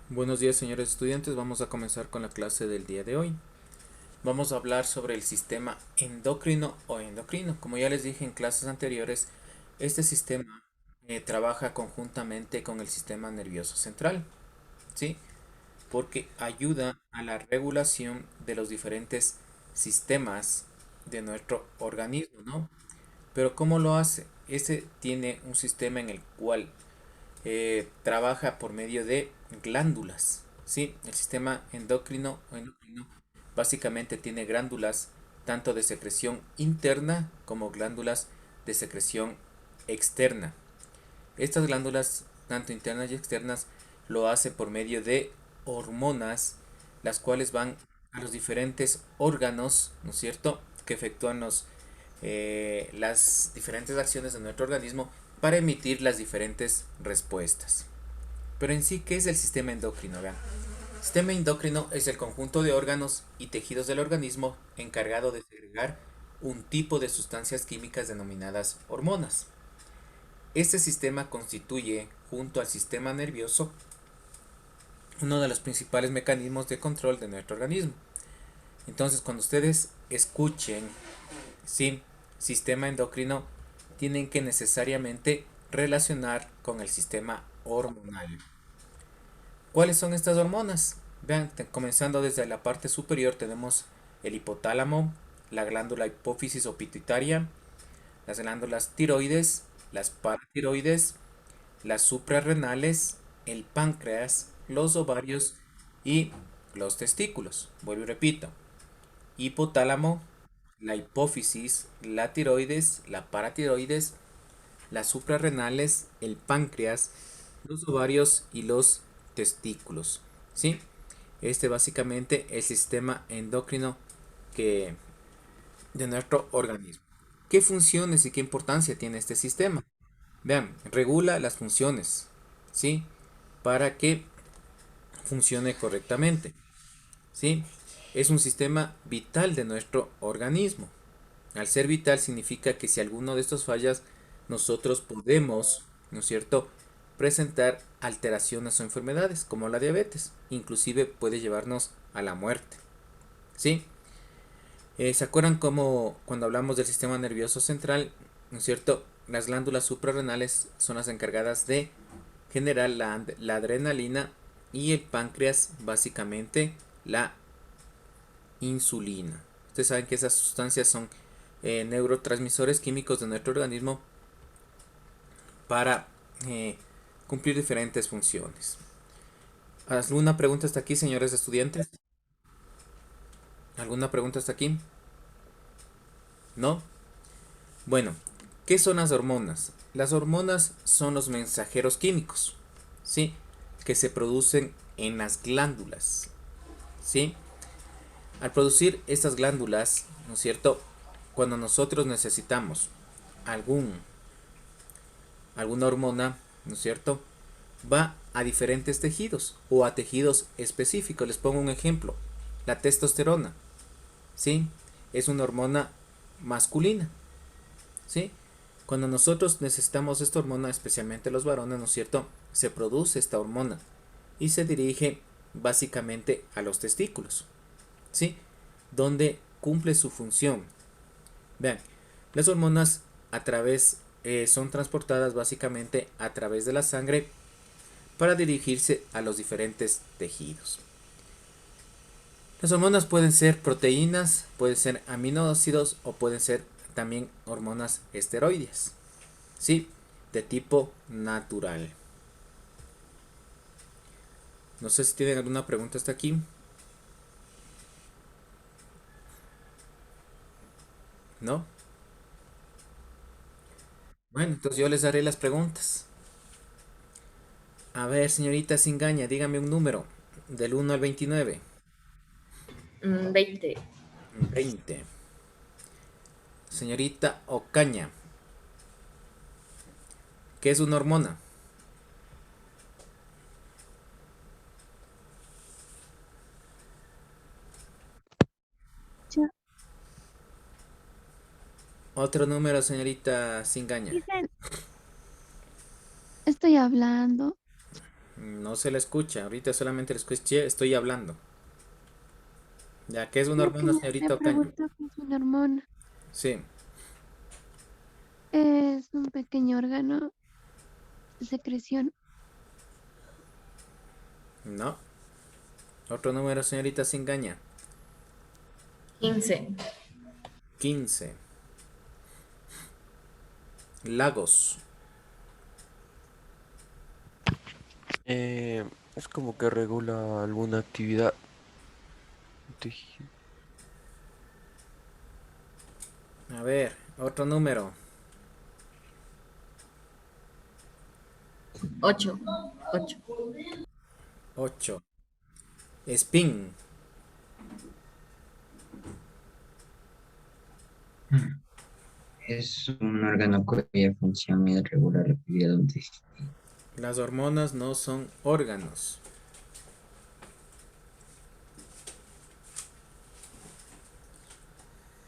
Buenos días, señores estudiantes. Vamos a comenzar con la clase del día de hoy. Vamos a hablar sobre el sistema endocrino o endocrino. Como ya les dije en clases anteriores, este sistema trabaja conjuntamente con el sistema nervioso central, ¿sí? Porque ayuda a la regulación de los diferentes sistemas de nuestro organismo, ¿no? Pero ¿cómo lo hace? Este tiene un sistema en el cual trabaja por medio de glándulas. ¿Sí? El sistema endocrino básicamente tiene glándulas tanto de secreción interna como glándulas de secreción externa. Estas glándulas, tanto internas y externas, lo hace por medio de hormonas, las cuales van a los diferentes órganos, ¿no es cierto?, que efectúan las diferentes acciones de nuestro organismo para emitir las diferentes respuestas. Pero en sí, ¿qué es el sistema endocrino? Vean. El sistema endocrino es el conjunto de órganos y tejidos del organismo encargado de segregar un tipo de sustancias químicas denominadas hormonas. Este sistema constituye, junto al sistema nervioso, uno de los principales mecanismos de control de nuestro organismo. Entonces, cuando ustedes escuchen, sí, sistema endocrino, tienen que necesariamente relacionar con el sistema hormonal. ¿Cuáles son estas hormonas? Vean, comenzando desde la parte superior tenemos el hipotálamo, la glándula hipófisis o pituitaria, las glándulas tiroides, las paratiroides, las suprarrenales, el páncreas, los ovarios y los testículos. Vuelvo y repito, hipotálamo, la hipófisis, la tiroides, la paratiroides, las suprarrenales, el páncreas, los ovarios y los testículos. ¿Sí? Este básicamente es el sistema endocrino que, de nuestro organismo. ¿Qué funciones y qué importancia tiene este sistema? Vean, regula las funciones, ¿sí? Para que funcione correctamente, ¿sí? Es un sistema vital de nuestro organismo. Al ser vital significa que si alguno de estos fallas, nosotros podemos, ¿no es cierto?, presentar alteraciones o enfermedades como la diabetes. Inclusive puede llevarnos a la muerte. ¿Sí? ¿Se acuerdan cómo cuando hablamos del sistema nervioso central, ¿no es cierto? Las glándulas suprarrenales son las encargadas de generar la adrenalina y el páncreas básicamente la insulina. Ustedes saben que esas sustancias son neurotransmisores químicos de nuestro organismo para cumplir diferentes funciones. ¿Alguna pregunta hasta aquí, señores estudiantes? ¿Alguna pregunta hasta aquí? ¿No? Bueno, ¿qué son las hormonas? Las hormonas son los mensajeros químicos, ¿sí? Que se producen en las glándulas, ¿sí? Al producir estas glándulas, ¿no es cierto? Cuando nosotros necesitamos algún, alguna hormona, ¿no es cierto?, va a diferentes tejidos o a tejidos específicos. Les pongo un ejemplo. La testosterona, ¿sí? Es una hormona masculina, ¿sí? Cuando nosotros necesitamos esta hormona, especialmente los varones, ¿no es cierto?, se produce esta hormona y se dirige básicamente a los testículos, ¿sí? Donde cumple su función. Vean, las hormonas a través son transportadas básicamente a través de la sangre para dirigirse a los diferentes tejidos. Las hormonas pueden ser proteínas, pueden ser aminoácidos o pueden ser también hormonas esteroides, ¿sí? De tipo natural. No sé si tienen alguna pregunta hasta aquí. ¿No? Bueno, entonces yo les daré las preguntas. A ver, señorita Singaña, dígame un número del 1 al 29. 20. 20. Señorita Ocaña, ¿qué es una hormona? Yo- Otro número, señorita Singaña. Dicen, estoy hablando. No se le escucha, ahorita solamente le escuché, estoy hablando. Ya, ¿qué es una No, que hormona, no te señorita Ocaña? pregunto qué es una hormona. Sí, Es un pequeño órgano de secreción. no. Otro número, señorita, se engaña. 15. 15. Lagos. Es como que regula alguna actividad. Tejido. A ver, otro número. 8. 8. 8. Spin. Es un órgano cuya función es regular la actividad de un tejido. Las hormonas no son órganos.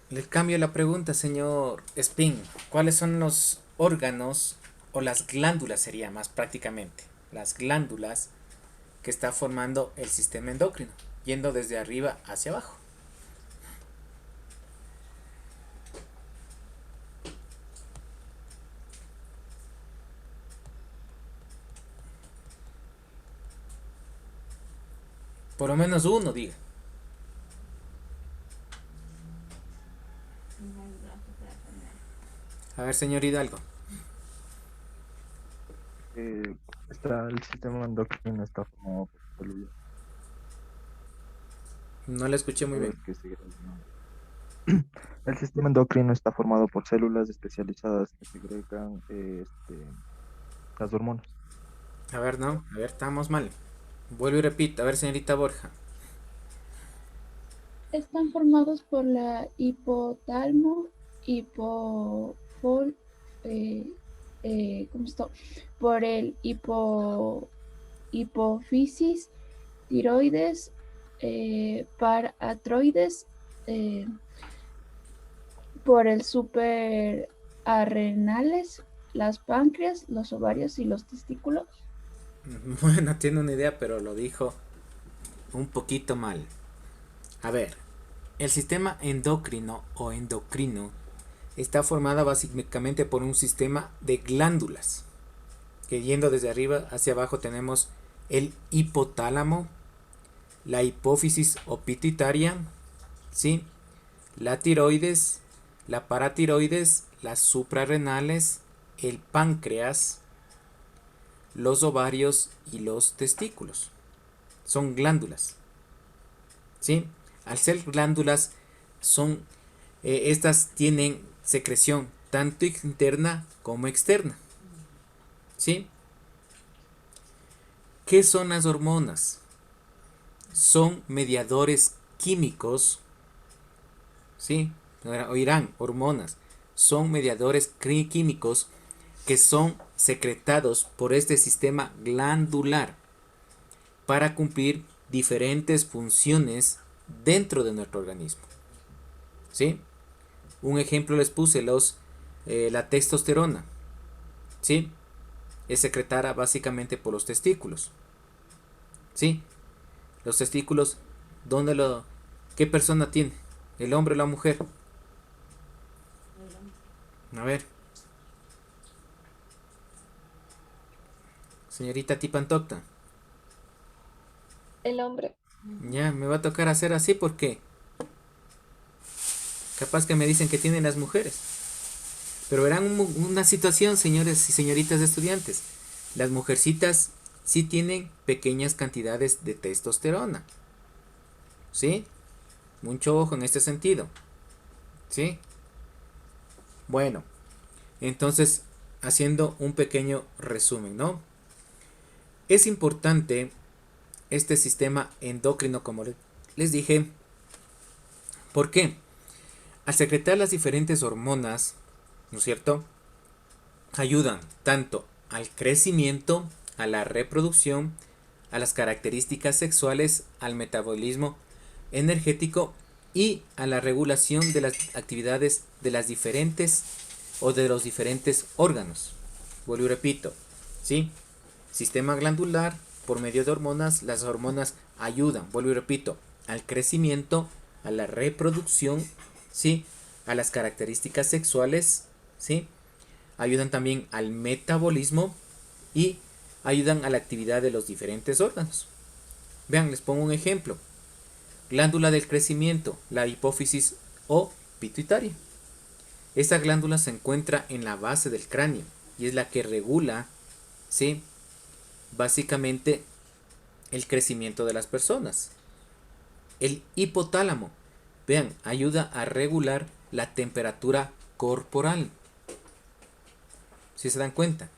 Le cambio la pregunta, señor Spin. ¿Cuáles son los órganos o las glándulas sería más prácticamente? Las glándulas que está formando el sistema endocrino, yendo desde arriba hacia abajo. Por lo menos uno, diga. A ver, señor Hidalgo. Eh, el sistema endocrino está formado por células No le escuché muy bien. que segregan. El sistema endocrino está formado por células especializadas que segregan las hormonas. A ver, no. A ver, estamos mal. Vuelvo y repito. A ver, señorita Borja. Están formados por la hipotálamo, hipofol, eh, ¿cómo está? Por el hipófisis, tiroides, paratroides, eh, por el suprarrenales, las páncreas, los ovarios y los testículos. Bueno, tiene una idea, pero lo dijo un poquito mal. A ver, el sistema endocrino o endocrino está formada básicamente por un sistema de glándulas. Que yendo desde arriba hacia abajo tenemos el hipotálamo, la hipófisis o pituitaria, ¿sí? La tiroides, la paratiroides, las suprarrenales, el páncreas, los ovarios y los testículos. Son glándulas, ¿sí? Al ser glándulas, son, estas tienen secreción tanto interna como externa, ¿sí? ¿Qué son las hormonas? Son mediadores químicos, ¿sí? Oirán, hormonas. Son mediadores químicos que son secretados por este sistema glandular para cumplir diferentes funciones dentro de nuestro organismo, ¿sí? Un ejemplo les puse, la testosterona, ¿sí? Es secretada básicamente por los testículos, ¿sí? Los testículos, ¿qué persona tiene? ¿El hombre o la mujer? A ver, señorita Tipantocta. El hombre. Ya, me va a tocar hacer así porque capaz que me dicen que tienen las mujeres. Pero verán una situación, señores y señoritas de estudiantes. Las mujercitas sí tienen pequeñas cantidades de testosterona. ¿Sí? Mucho ojo en este sentido. ¿Sí? Bueno, entonces, haciendo un pequeño resumen, ¿no? Es importante este sistema endocrino, como les dije. ¿Por qué? Al secretar las diferentes hormonas, ¿no es cierto? Ayudan tanto al crecimiento, a la reproducción, a las características sexuales, al metabolismo energético y a la regulación de las actividades de las diferentes o de los diferentes órganos. Vuelvo y repito, ¿sí? Sistema glandular, por medio de hormonas. Las hormonas ayudan, vuelvo y repito, al crecimiento, a la reproducción, ¿sí? A las características sexuales, ¿sí? Ayudan también al metabolismo y ayudan a la actividad de los diferentes órganos. Vean, les pongo un ejemplo. Glándula del crecimiento, la hipófisis o pituitaria. Esta glándula se encuentra en la base del cráneo y es la que regula, ¿sí? Básicamente el crecimiento de las personas. El hipotálamo, vean, ayuda a regular la temperatura corporal. Si se dan cuenta,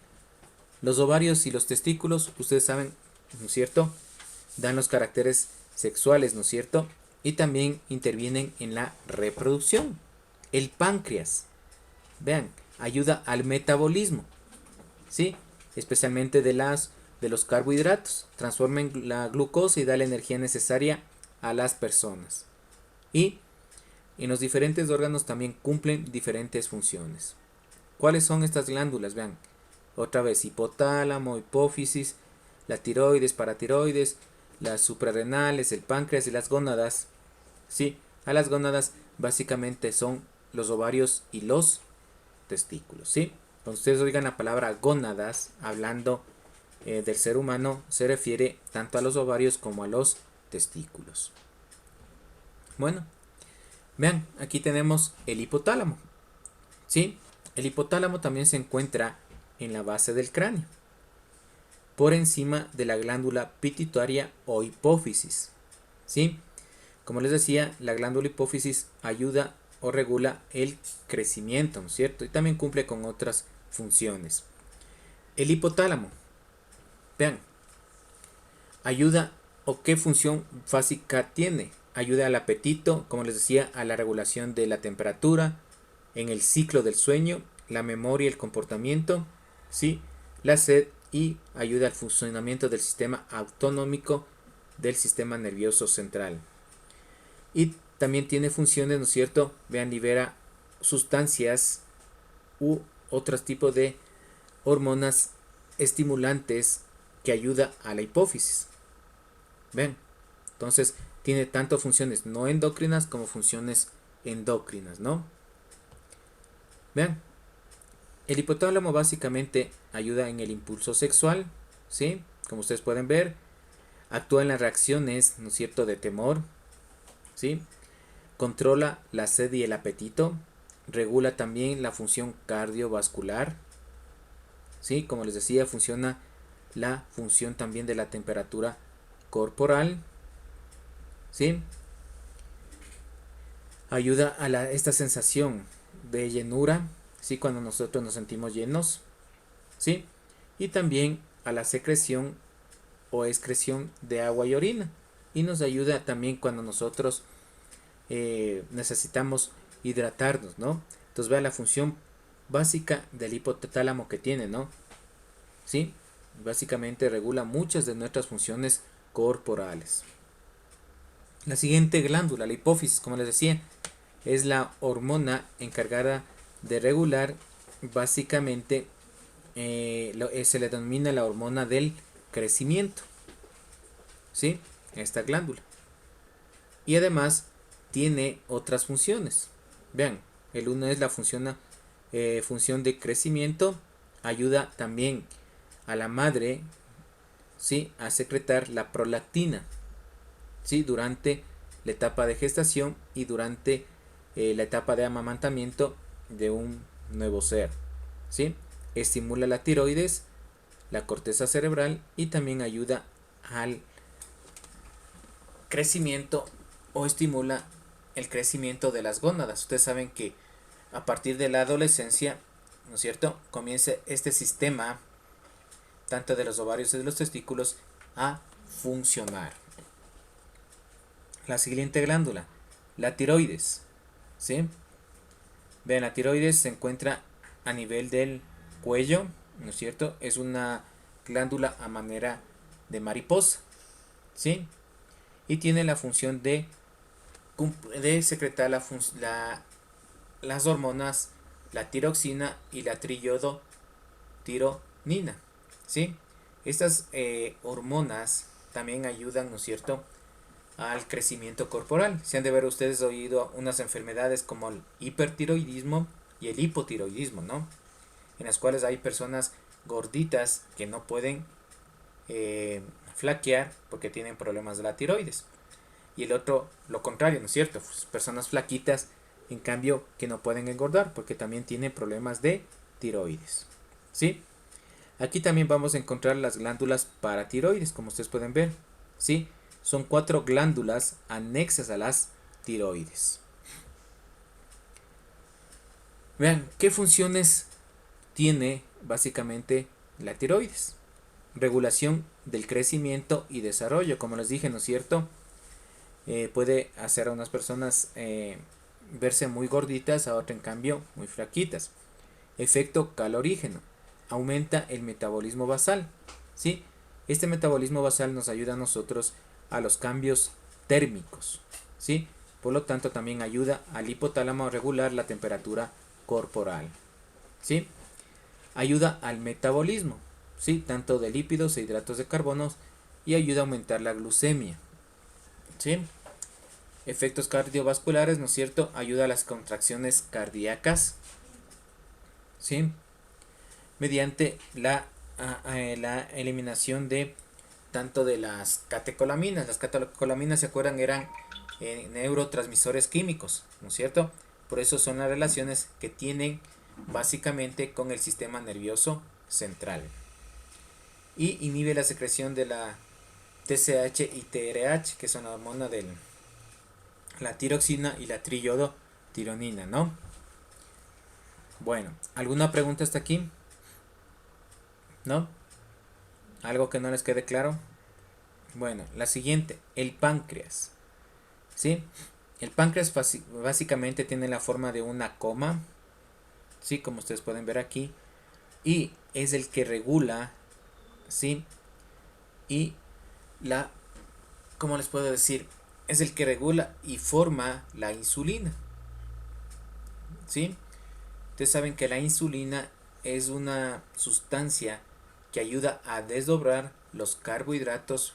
los ovarios y los testículos, ustedes saben, ¿no es cierto?, dan los caracteres sexuales, ¿no es cierto?, y también intervienen en la reproducción. El páncreas, vean, ayuda al metabolismo, ¿sí?, especialmente de los carbohidratos, transforma en la glucosa y da la energía necesaria a las personas. Y en los diferentes órganos también cumplen diferentes funciones. ¿Cuáles son estas glándulas? Vean, otra vez, hipotálamo, hipófisis, la tiroides, paratiroides, las suprarrenales, el páncreas y las gónadas. Sí, a las gónadas básicamente son los ovarios y los testículos, ¿sí? Cuando ustedes oigan la palabra gónadas, hablando del ser humano, se refiere tanto a los ovarios como a los testículos. Bueno, vean, aquí tenemos el hipotálamo, ¿sí? El hipotálamo también se encuentra en la base del cráneo, por encima de la glándula pituitaria o hipófisis, ¿sí? Como les decía, la glándula hipófisis ayuda o regula el crecimiento, ¿no es cierto? Y también cumple con otras funciones. El hipotálamo, vean, ayuda o qué función básica tiene. Ayuda al apetito, como les decía, a la regulación de la temperatura, en el ciclo del sueño, la memoria y el comportamiento, ¿sí?, la sed, y ayuda al funcionamiento del sistema autonómico del sistema nervioso central. Y también tiene funciones, ¿no es cierto? Vean, libera sustancias u otros tipos de hormonas estimulantes que ayuda a la hipófisis. Ven, entonces tiene tanto funciones no endocrinas como funciones endocrinas, ¿no? Vean, el hipotálamo básicamente ayuda en el impulso sexual, ¿sí? Como ustedes pueden ver, actúa en las reacciones, ¿no es cierto?, de temor, ¿sí? Controla la sed y el apetito, regula también la función cardiovascular, ¿sí? Como les decía, funciona la función también de la temperatura corporal, ¿sí? Ayuda a esta sensación de llenura, ¿sí?, cuando nosotros nos sentimos llenos, ¿sí? Y también a la secreción o excreción de agua y orina. Y nos ayuda también cuando nosotros necesitamos hidratarnos, ¿no? Entonces vean la función básica del hipotálamo que tiene, ¿no? ¿Sí? Básicamente regula muchas de nuestras funciones corporales. La siguiente glándula, la hipófisis, como les decía, es la hormona encargada de regular básicamente, se le denomina la hormona del crecimiento, ¿sí?, esta glándula. Y además tiene otras funciones. Vean, el uno es la función de crecimiento, ayuda también a la madre, ¿sí?, a secretar la prolactina, ¿sí?, durante la etapa de gestación y durante la etapa de amamantamiento de un nuevo ser, ¿sí? Estimula la tiroides, la corteza cerebral y también ayuda al crecimiento o estimula el crecimiento de las gónadas. Ustedes saben que a partir de la adolescencia, ¿no es cierto?, comienza este sistema, tanto de los ovarios y de los testículos, a funcionar. La siguiente glándula, la tiroides, ¿sí? Vean, la tiroides se encuentra a nivel del cuello, ¿no es cierto? Es una glándula a manera de mariposa, ¿sí? Y tiene la función de secretar las hormonas, la tiroxina y la triiodotironina, ¿sí? Estas hormonas también ayudan, ¿no es cierto?, al crecimiento corporal. Se han de haber ustedes oído unas enfermedades como el hipertiroidismo y el hipotiroidismo, ¿no? En las cuales hay personas gorditas que no pueden flaquear porque tienen problemas de la tiroides. Y el otro, lo contrario, ¿no es cierto? Pues personas flaquitas, en cambio, que no pueden engordar porque también tienen problemas de tiroides. ¿Sí? Aquí también vamos a encontrar las glándulas paratiroides, como ustedes pueden ver. ¿Sí? Son 4 glándulas anexas a las tiroides. Vean, ¿qué funciones tiene básicamente la tiroides? Regulación del crecimiento y desarrollo, como les dije, ¿no es cierto? Puede hacer a unas personas verse muy gorditas, a otras en cambio muy flaquitas. Efecto calorígeno, aumenta el metabolismo basal, ¿sí? Este metabolismo basal nos ayuda a nosotros a los cambios térmicos, ¿sí? Por lo tanto también ayuda al hipotálamo a regular la temperatura corporal, ¿sí? Ayuda al metabolismo, ¿sí? Tanto de lípidos e hidratos de carbono, y ayuda a aumentar la glucemia, ¿sí? Efectos cardiovasculares, ¿no es cierto? Ayuda a las contracciones cardíacas, ¿sí? Mediante la eliminación de tanto de las catecolaminas. Las catecolaminas, ¿se acuerdan? Eran neurotransmisores químicos, ¿no es cierto? Por eso son las relaciones que tienen básicamente con el sistema nervioso central. Y inhibe la secreción de la TSH y TRH, que son la hormona de la tiroxina y la triiodotironina, ¿no? Bueno, ¿alguna pregunta hasta aquí? ¿No? ¿Algo que no les quede claro? Bueno, la siguiente, el páncreas. ¿Sí? El páncreas básicamente tiene la forma de una coma, ¿sí? Como ustedes pueden ver aquí. Y es el que regula, ¿sí? Y ¿cómo les puedo decir? Es el que regula y forma la insulina, ¿sí? Ustedes saben que la insulina es una sustancia que ayuda a desdoblar los carbohidratos,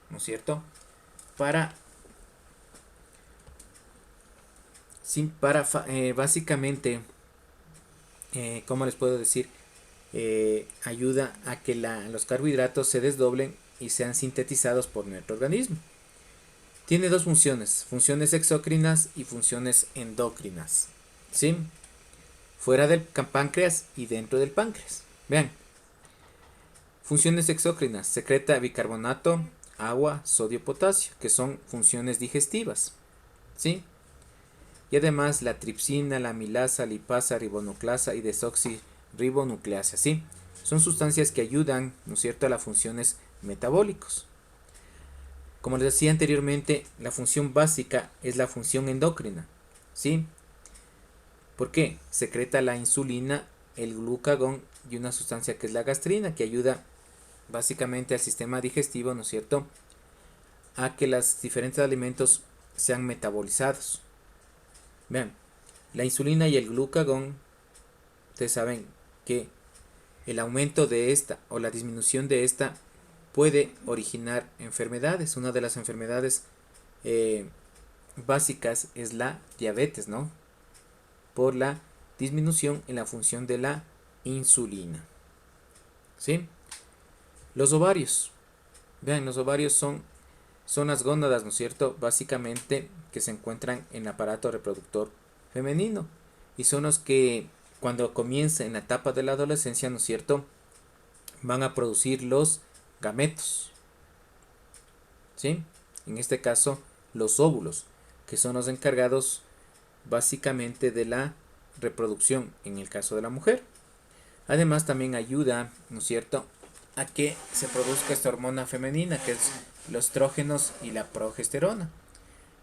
¿no es cierto? Básicamente, ¿cómo les puedo decir? Ayuda a que los carbohidratos se desdoblen y sean sintetizados por nuestro organismo. Tiene dos funciones, funciones exócrinas y funciones endócrinas, ¿sí? Fuera del páncreas y dentro del páncreas. Vean, funciones exócrinas, secreta bicarbonato, agua, sodio, potasio, que son funciones digestivas, ¿sí? Y además la tripsina, la amilasa, lipasa, ribonucleasa y desoxirribonucleasa, ¿sí? Son sustancias que ayudan, ¿no es cierto?, a las funciones metabólicas. Como les decía anteriormente, la función básica es la función endocrina, ¿sí? ¿Por qué? Secreta la insulina, el glucagón y una sustancia que es la gastrina, que ayuda básicamente al sistema digestivo, ¿no es cierto?, a que los diferentes alimentos sean metabolizados. Vean, la insulina y el glucagón, ustedes saben que el aumento de esta o la disminución de esta puede originar enfermedades. Una de las enfermedades básicas es la diabetes, ¿no? Por la disminución en la función de la insulina, ¿sí? Los ovarios. Vean, los ovarios son las gónadas, ¿no es cierto?, básicamente que se encuentran en el aparato reproductor femenino, y son los que cuando comienza en la etapa de la adolescencia, ¿no es cierto?, van a producir los gametos, ¿sí? En este caso, los óvulos, que son los encargados básicamente de la reproducción en el caso de la mujer. Además también ayuda, ¿no es cierto?, a que se produzca esta hormona femenina, que es los estrógenos y la progesterona.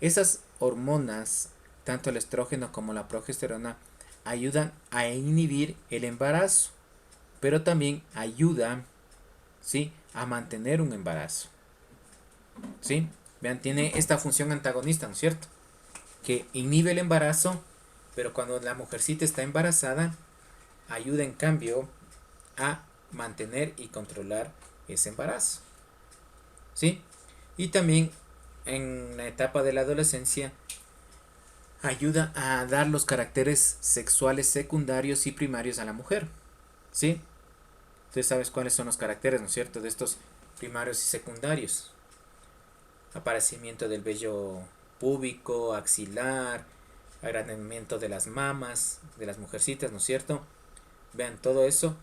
Esas hormonas, tanto el estrógeno como la progesterona, ayudan a inhibir el embarazo, pero también ayudan, ¿sí?, a mantener un embarazo, ¿sí? Vean, tiene esta función antagonista, ¿no es cierto?, que inhibe el embarazo, pero cuando la mujercita está embarazada, ayuda en cambio a mantener y controlar ese embarazo. ¿Sí? Y también en la etapa de la adolescencia ayuda a dar los caracteres sexuales secundarios y primarios a la mujer. ¿Sí? Ustedes sabes cuáles son los caracteres, ¿no es cierto?, de estos primarios y secundarios. Aparecimiento del vello púbico, axilar, agrandamiento de las mamas de las mujercitas, ¿no es cierto? Vean, todo eso,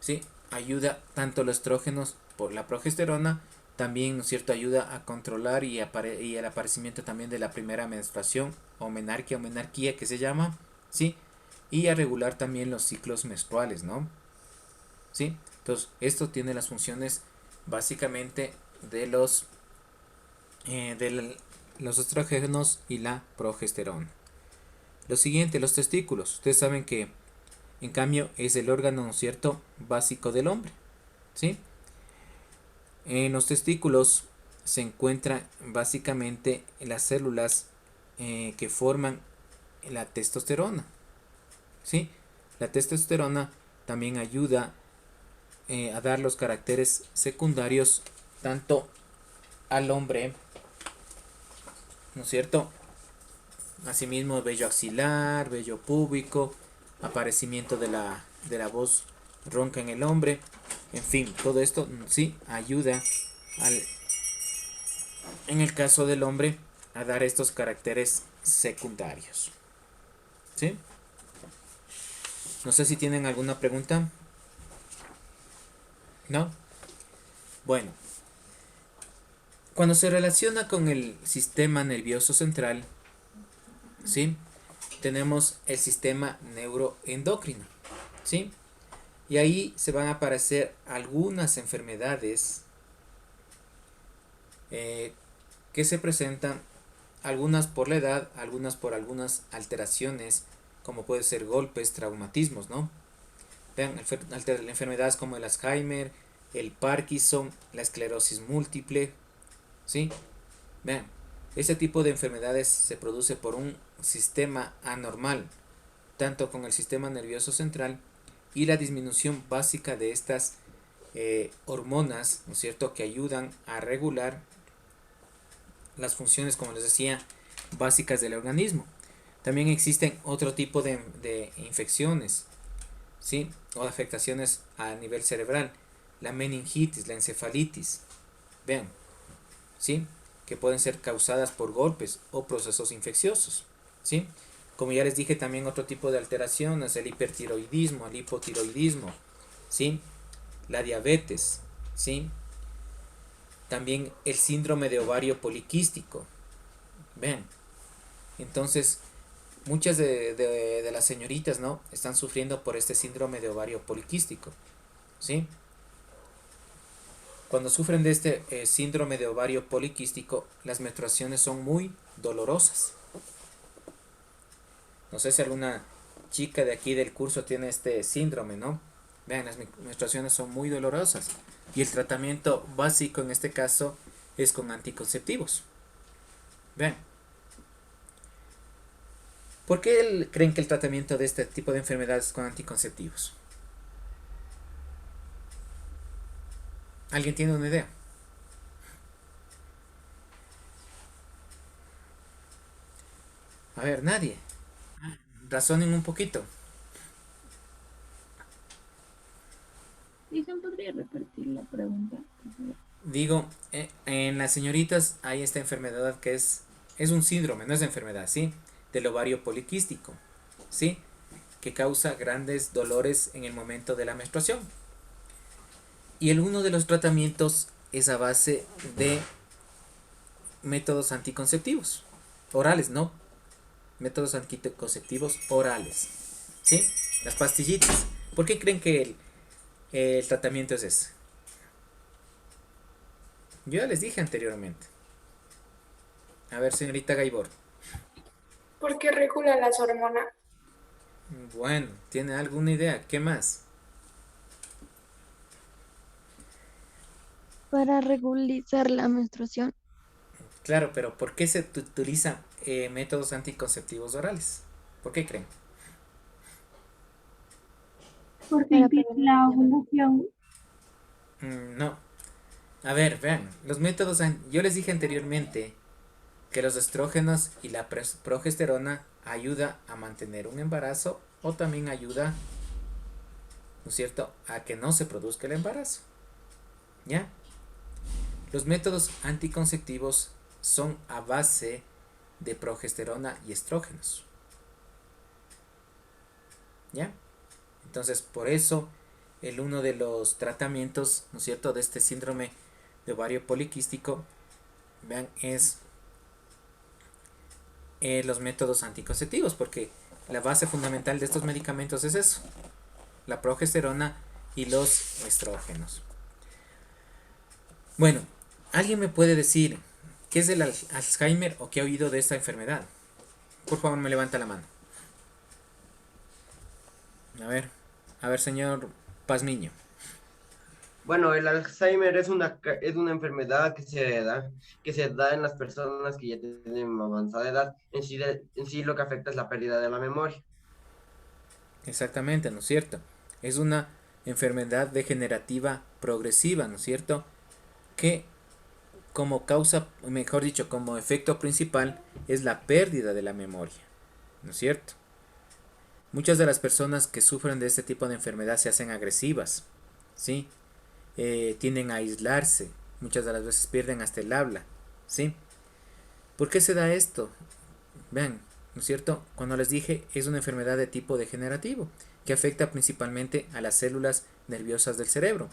¿sí? Ayuda tanto los estrógenos por la progesterona, también, ¿no es cierto?, ayuda a controlar y el aparecimiento también de la primera menstruación o menarquía que se llama, ¿sí? Y a regular también los ciclos menstruales, ¿no? ¿Sí? Entonces, esto tiene las funciones básicamente de los estrógenos y la progesterona. Lo siguiente, los testículos. Ustedes saben que, en cambio, es el órgano, ¿no es cierto?, básico del hombre. ¿Sí? En los testículos se encuentran básicamente las células que forman la testosterona. ¿Sí? La testosterona también ayuda a dar los caracteres secundarios tanto al hombre, ¿no es cierto? Asimismo, vello axilar, vello púbico, aparecimiento de la voz ronca en el hombre. En fin, todo esto sí ayuda en el caso del hombre a dar estos caracteres secundarios. ¿Sí? No sé si tienen alguna pregunta. ¿No? Bueno, cuando se relaciona con el sistema nervioso central, ¿sí?, tenemos el sistema neuroendocrino, ¿sí? Y ahí se van a aparecer algunas enfermedades que se presentan, algunas por la edad, algunas por algunas alteraciones, como puede ser golpes, traumatismos, ¿no? Vean, enfermedades como el Alzheimer, el Parkinson, la esclerosis múltiple, ¿sí? Vean, ese tipo de enfermedades se produce por un sistema anormal, tanto con el sistema nervioso central y la disminución básica de estas hormonas, ¿no es cierto?, que ayudan a regular las funciones, como les decía, básicas del organismo. También existen otro tipo de infecciones, ¿sí?, o afectaciones a nivel cerebral, la meningitis, la encefalitis, vean, ¿sí?, que pueden ser causadas por golpes o procesos infecciosos, ¿sí? Como ya les dije, también otro tipo de alteraciones, el hipertiroidismo, el hipotiroidismo, ¿sí?, la diabetes, ¿sí?, también el síndrome de ovario poliquístico. Vean, entonces muchas de las señoritas, ¿no?, están sufriendo por este síndrome de ovario poliquístico, ¿sí? Cuando sufren de este síndrome de ovario poliquístico, las menstruaciones son muy dolorosas. No sé si alguna chica de aquí del curso tiene este síndrome, ¿no? Vean, las menstruaciones son muy dolorosas. Y el tratamiento básico en este caso es con anticonceptivos. Vean. ¿Por qué creen que el tratamiento de este tipo de enfermedades es con anticonceptivos? ¿Alguien tiene una idea? A ver, nadie. Razonen un poquito. Dicen, ¿podría repetir la pregunta? Digo, en las señoritas hay esta enfermedad que es un síndrome, no es enfermedad, ¿sí?, del ovario poliquístico, ¿sí?, que causa grandes dolores en el momento de la menstruación. Y uno de los tratamientos es a base de métodos anticonceptivos orales, ¿no? Métodos anticonceptivos orales, ¿sí? Las pastillitas. ¿Por qué creen que el tratamiento es ese? Yo ya les dije anteriormente. A ver, señorita Gaibor. Porque regula las hormonas. Bueno, ¿tiene alguna idea? ¿Qué más? Para regularizar la menstruación. Claro, pero ¿por qué se utilizan métodos anticonceptivos orales? ¿Por qué creen? Porque Para impide prevenir la la ovulación. No, A ver, vean, los métodos, yo les dije anteriormente que los estrógenos y la progesterona ayuda a mantener un embarazo o también ayuda, ¿no es cierto?, a que no se produzca el embarazo. ¿Ya? Los métodos anticonceptivos son a base de progesterona y estrógenos. ¿Ya? Entonces, por eso, uno de los tratamientos, ¿no es cierto?, de este síndrome de ovario poliquístico, vean, es los métodos anticonceptivos, porque la base fundamental de estos medicamentos es eso, la progesterona y los estrógenos. Bueno, ¿alguien me puede decir qué es el Alzheimer o qué ha oído de esta enfermedad? Por favor, me levanta la mano. A ver, señor Pazmiño. Bueno, el Alzheimer es una enfermedad que se da en las personas que ya tienen avanzada edad. En sí lo que afecta es la pérdida de la memoria. Exactamente, ¿no es cierto? Es una enfermedad degenerativa progresiva, ¿no es cierto?, que como causa, mejor dicho, como efecto principal es la pérdida de la memoria, ¿no es cierto? Muchas de las personas que sufren de este tipo de enfermedad se hacen agresivas, ¿sí? Tienden a aislarse, muchas de las veces pierden hasta el habla, ¿sí? ¿Por qué se da esto? Vean, ¿no es cierto? Cuando les dije, es una enfermedad de tipo degenerativo, que afecta principalmente a las células nerviosas del cerebro.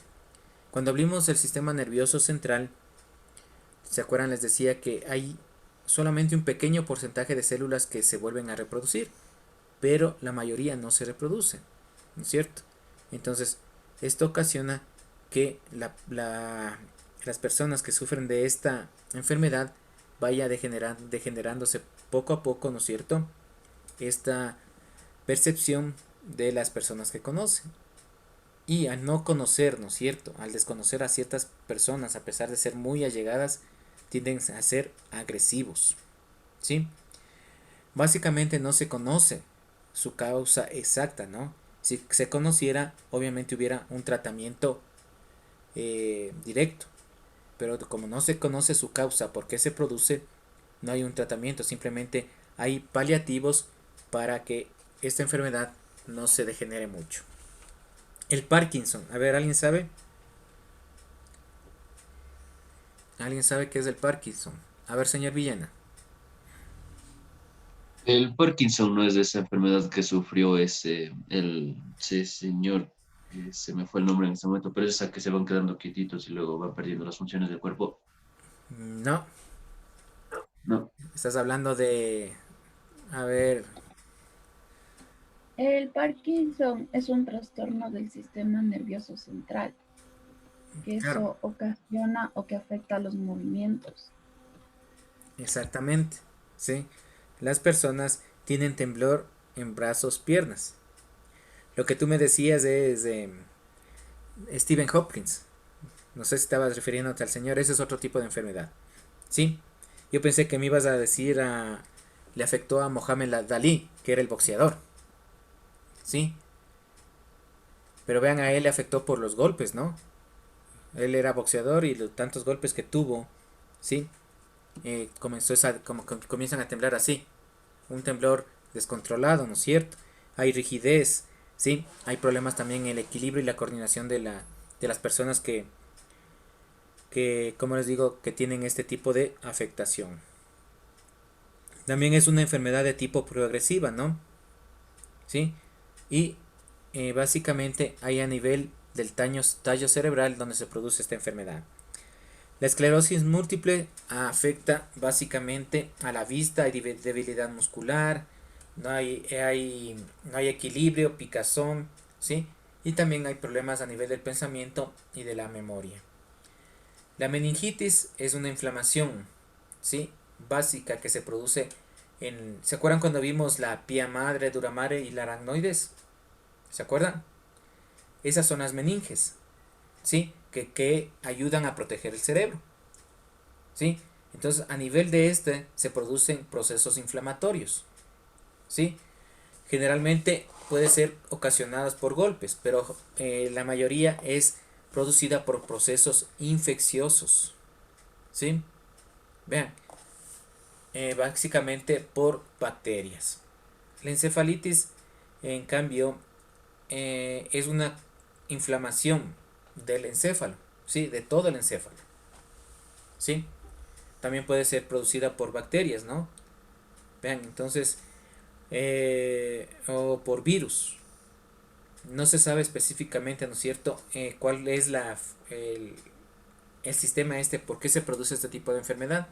Cuando hablamos del sistema nervioso central, ¿se acuerdan? Les decía que hay solamente un pequeño porcentaje de células que se vuelven a reproducir, pero la mayoría no se reproducen, ¿no es cierto? Entonces, esto ocasiona que las personas que sufren de esta enfermedad vaya degenerándose poco a poco, ¿no es cierto?, esta percepción de las personas que conocen. Y al no conocer, ¿no es cierto?, al desconocer a ciertas personas, a pesar de ser muy allegadas, tienden a ser agresivos, ¿sí? Básicamente no se conoce su causa exacta, ¿no? Si se conociera, obviamente hubiera un tratamiento directo, pero como no se conoce su causa, por qué se produce, no hay un tratamiento, simplemente hay paliativos para que esta enfermedad no se degenere mucho. El Parkinson, a ver, ¿alguien sabe? ¿Alguien sabe qué es el Parkinson? A ver, señor Villena. El Parkinson no es de esa enfermedad que sufrió ese señor, se me fue el nombre en este momento, pero es esa que se van quedando quietitos y luego van perdiendo las funciones del cuerpo. No, No, estás hablando de... A ver, El Parkinson es un trastorno del sistema nervioso central, que claro, eso ocasiona o que afecta a los movimientos. exactamente, ¿sí? Las personas tienen temblor en brazos, piernas. Lo que tú me decías es Stephen Hopkins. No sé si estabas refiriéndote al señor, ese es otro tipo de enfermedad. ¿Sí? Yo pensé que me ibas a decir le afectó a Mohamed Dalí, que era el boxeador. ¿Sí? Pero vean, a él le afectó por los golpes, ¿no? Él era boxeador y los tantos golpes que tuvo, ¿sí? Comienzan a temblar así. Un temblor descontrolado, ¿no es cierto? Hay rigidez, ¿sí? Hay problemas también en el equilibrio y la coordinación de las personas que, como les digo, que tienen este tipo de afectación. También es una enfermedad de tipo progresiva, ¿no? ¿Sí? Y básicamente hay a nivel del tallo cerebral donde se produce esta enfermedad. La esclerosis múltiple afecta básicamente a la vista, hay debilidad muscular, no hay equilibrio, picazón, ¿sí? Y también hay problemas a nivel del pensamiento y de la memoria. La meningitis es una inflamación, ¿sí?, básica que se produce ¿se acuerdan cuando vimos la pía madre, dura madre y la aracnoides? ¿Se acuerdan? Esas son las meninges, ¿sí?, que ayudan a proteger el cerebro, ¿sí? Entonces, a nivel de se producen procesos inflamatorios, ¿sí? Generalmente puede ser ocasionados por golpes, pero la mayoría es producida por procesos infecciosos. ¿Sí? Vean, básicamente por bacterias. La encefalitis, en cambio, es una inflamación del encéfalo, ¿sí? De todo el encéfalo. ¿Sí? También puede ser producida por bacterias, ¿no? Vean, entonces, o por virus. No se sabe específicamente, ¿no es cierto?, cuál es el sistema por qué se produce este tipo de enfermedad.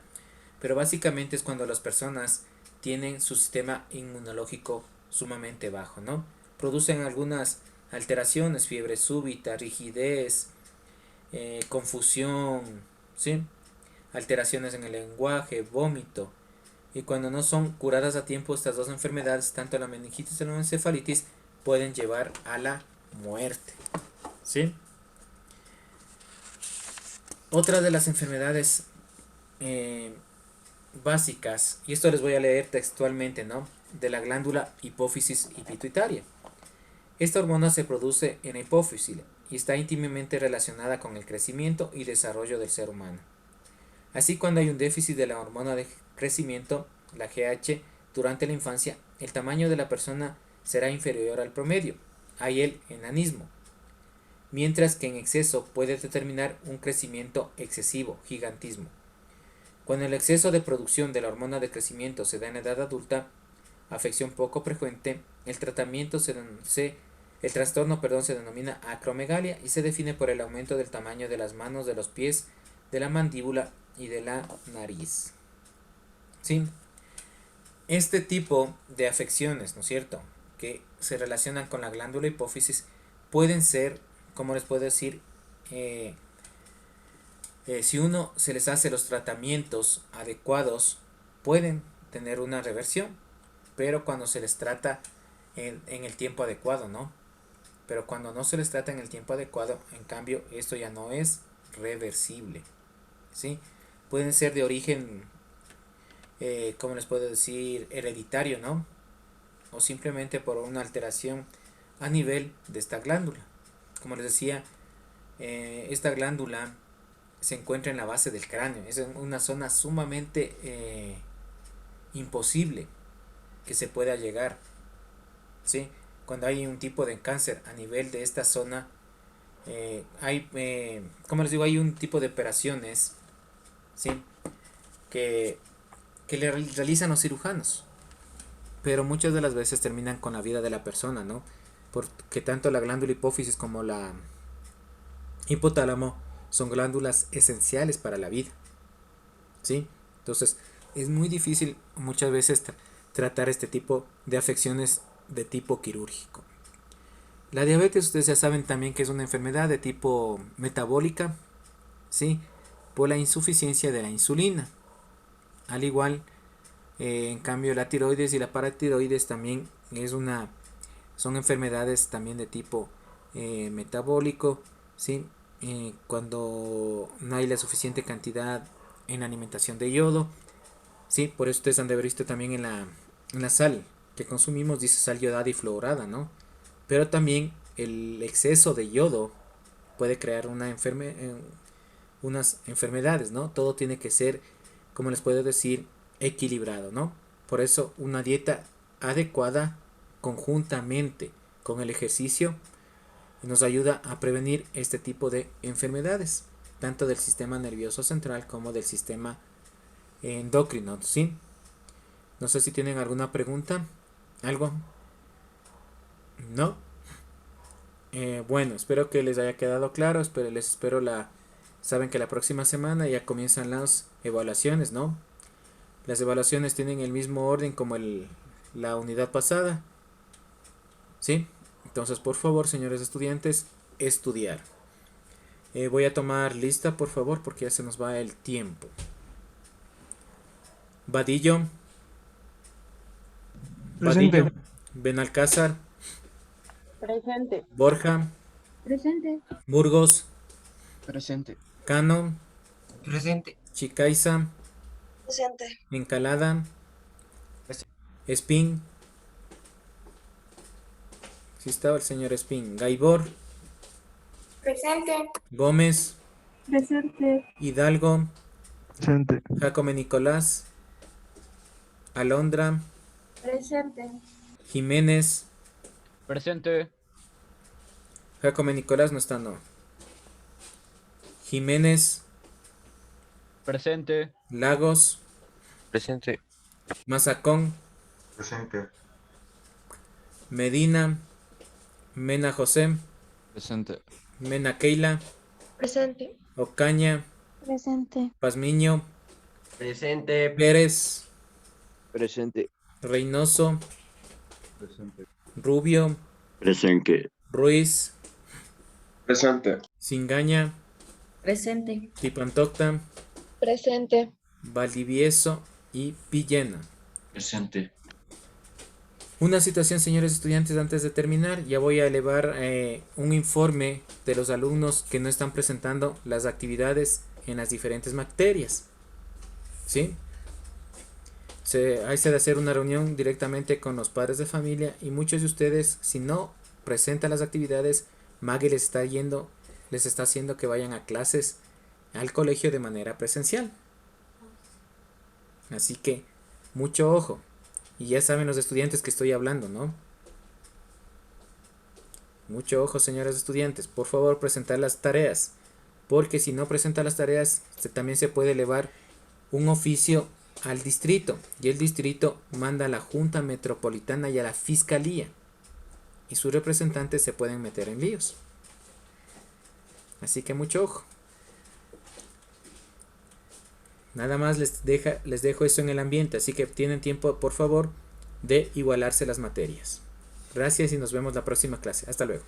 Pero básicamente es cuando las personas tienen su sistema inmunológico sumamente bajo, ¿no? Producen algunas alteraciones, fiebre súbita, rigidez, confusión, ¿sí? Alteraciones en el lenguaje, vómito. Y cuando no son curadas a tiempo, estas dos enfermedades, tanto la meningitis como la encefalitis, pueden llevar a la muerte, ¿sí? Otra de las enfermedades básicas, y esto les voy a leer textualmente, ¿no?, de la glándula hipófisis y pituitaria. Esta hormona se produce en la hipófisis y está íntimamente relacionada con el crecimiento y desarrollo del ser humano. Así, cuando hay un déficit de la hormona de crecimiento, la GH, durante la infancia, el tamaño de la persona será inferior al promedio, hay el enanismo, mientras que en exceso puede determinar un crecimiento excesivo, gigantismo. Cuando el exceso de producción de la hormona de crecimiento se da en edad adulta, afección poco frecuente, el trastorno se denomina acromegalia y se define por el aumento del tamaño de las manos, de los pies, de la mandíbula y de la nariz. ¿Sí? Este tipo de afecciones, ¿no es cierto?, que se relacionan con la glándula hipófisis pueden ser, como les puedo decir, si uno se les hace los tratamientos adecuados, pueden tener una reversión, pero cuando se les trata en el tiempo adecuado, ¿no? Pero cuando no se les trata en el tiempo adecuado, en cambio, esto ya no es reversible, ¿sí? Pueden ser de origen, como les puedo decir, hereditario, ¿no? O simplemente por una alteración a nivel de esta glándula. Como les decía, esta glándula se encuentra en la base del cráneo. Es una zona sumamente imposible que se pueda llegar, ¿sí? Cuando hay un tipo de cáncer a nivel de esta zona, como les digo, hay un tipo de operaciones, ¿sí?, que le realizan los cirujanos, pero muchas de las veces terminan con la vida de la persona, ¿no? Porque tanto la glándula hipófisis como la hipotálamo son glándulas esenciales para la vida, ¿sí? Entonces es muy difícil muchas veces tratar este tipo de afecciones de tipo quirúrgico. La diabetes, ustedes ya saben también que es una enfermedad de tipo metabólica, ¿sí?, por la insuficiencia de la insulina. Al igual, en cambio, la tiroides y la paratiroides también son enfermedades también de tipo metabólico, ¿sí? Cuando no hay la suficiente cantidad en la alimentación de yodo, ¿sí? Por eso ustedes han de haber visto también en la sal que consumimos, dice sal yodada y fluorada, ¿no? Pero también el exceso de yodo puede crear unas enfermedades, ¿no? Todo tiene que ser, como les puedo decir, equilibrado, ¿no? Por eso una dieta adecuada conjuntamente con el ejercicio nos ayuda a prevenir este tipo de enfermedades, tanto del sistema nervioso central como del sistema endocrino, ¿sí? No sé si tienen alguna pregunta, algo. ¿No? Bueno, espero que les haya quedado claro. Saben que la próxima semana ya comienzan las evaluaciones, ¿no? Las evaluaciones tienen el mismo orden como la unidad pasada, ¿sí? Entonces, por favor, señores estudiantes, estudiar. Voy a tomar lista, por favor, porque ya se nos va el tiempo. Vadillo. Presente. Vadillo. Benalcázar. Presente. Borja. Presente. Burgos. Presente. Cano. Presente. Chicaiza. Presente. Encalada. Espín. Sí estaba el señor Espín. Gaibor. Presente. Gómez, Presente. Hidalgo, Presente. Jacome Nicolás, Alondra, Presente. Jiménez, Presente. Jacome Nicolás no está, no. Jiménez, Presente. Lagos, Presente. Mazacón, Presente. Medina, Mena José, Presente. Mena Keila, Presente. Ocaña, Presente. Pazmiño, Presente. Pérez, Presente. Reynoso, Presente. Rubio, Presente. Ruiz, Presente. Singaña, Presente. Tipantocta, Presente. Valdivieso y Villena. Presente. Una situación, señores estudiantes, antes de terminar, ya voy a elevar un informe de los alumnos que no están presentando las actividades en las diferentes materias. ¿Sí? Hay que hacer una reunión directamente con los padres de familia y muchos de ustedes, si no presentan las actividades, Maggie les está haciendo que vayan a clases al colegio de manera presencial. Así que, mucho ojo. Y ya saben los estudiantes que estoy hablando, ¿no? Mucho ojo, señores estudiantes. Por favor, presentar las tareas. Porque si no presenta las tareas, también se puede elevar un oficio al distrito. Y el distrito manda a la Junta Metropolitana y a la Fiscalía. Y sus representantes se pueden meter en líos. Así que mucho ojo. Nada más les dejo eso en el ambiente, así que tienen tiempo, por favor, de igualarse las materias. Gracias y nos vemos la próxima clase. Hasta luego.